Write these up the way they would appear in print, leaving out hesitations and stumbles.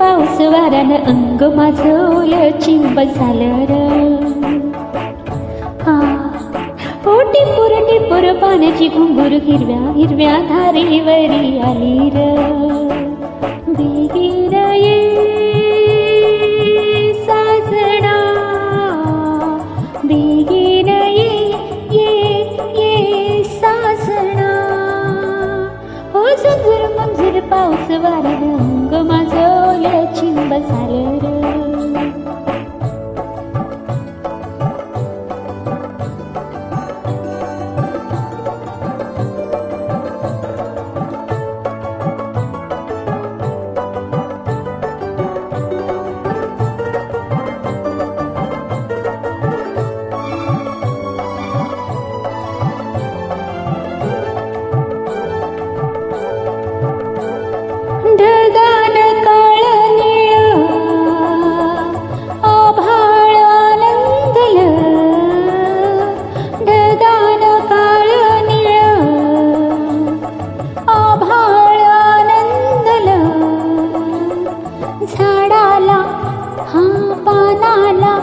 पाऊस वाऱ्यानं अंग माझं ओलं चिंब झालं र. टिपूर टिपूर पाण्याची घुंगूर हिरव्या हिरव्या धारीवरी आली र. बेगीन ये साजना, बेगीन ये साजना. हो झुंजूर मंजूर पाऊस वाऱ्यानं अंग माझं ओलं चिंब झालं र. ढगान काळ निळ आभाळ आनंदलं, ढगान काळ निळ आभाळ आनंदलं. झाडाला पानाला,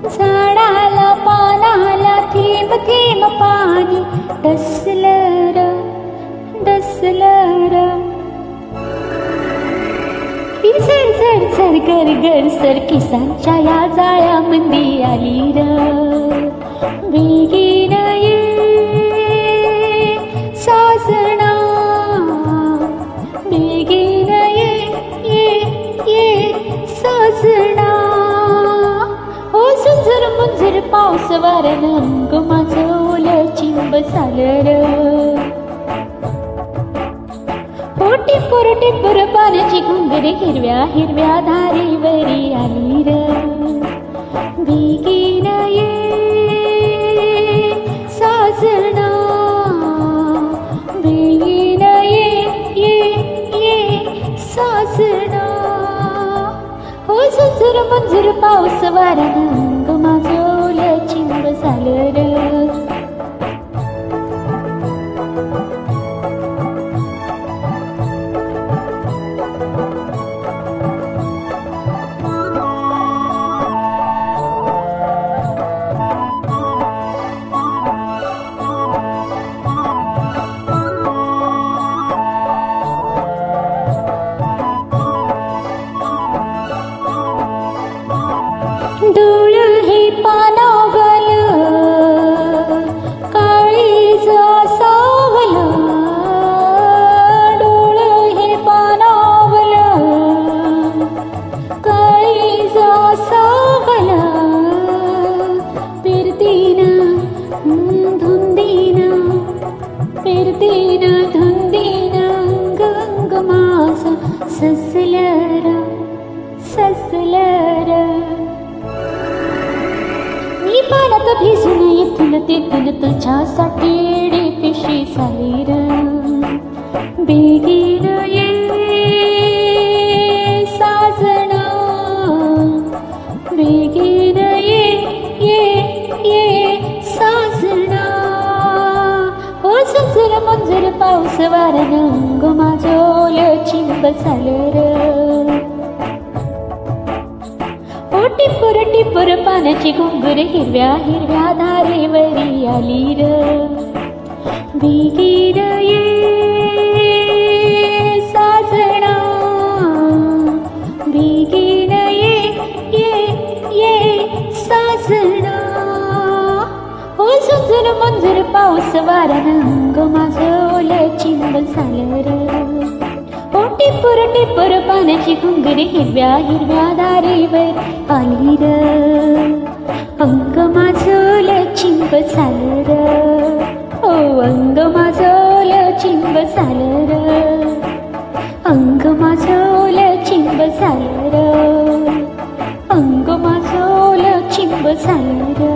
झाडाला पानाला थेंब थेंब पाणी डसलं र, डसलं र. झर झर झर गर गर सर किसांच्या या जाळ्यामंदी आली र. बेगीन ये साजना, बेगीन ये साजना. हो झुंजूर मुंजूर पाऊस वाऱ्यानं अंग माझं ओलं चिंब झालं र. टिपूर टिपूर पाण्याची घुंगूर हिरव्या हिरव्या धारीवरी आली र. बेगीन ये साजना, बेगीन ये साजना. हो झुंजूर मंजूर पाऊस वाऱ्यानं अंग माझं ओलं चिंब झालं र. डोळ हे पानावल काळीज सावल, डोळ हे पानावल काळीज सावल. पेरतीन धुंदीन, पेरतीन धुंदीन अंग माझं सजलं र, सजलं र. मी पाण्यात भिजून इथून तिथून तुझ्यासाठी एडी पिशी झाली र. बेगीन ये साजना, बेगीन ये साजना. हो झुंजूर मंजूर पाऊस वाऱ्यानं अंग माझं ओलं चिंब झालं र. टिपूर टिपूर पाण्याची घुंगूर हिरव्या हिरव्या धारीवरी आली र. बेगीन ये साजना, बेगीन ये साजना. हो झुंजूर मंजूर पाऊस वाऱ्यानं अंग माझं ओलं चिंब झालं र. टिपूर टिपूर पाण्याची घुंगूर हिरव्या हिरव्या धारीवर आली र. अंग माझं ओलं चिंब झालं र. ओ अंग माझं ओलं चिंब झालं र. अंग माझं ओलं चिंब झालं र. अंग माझं ओलं चिंब झालं र.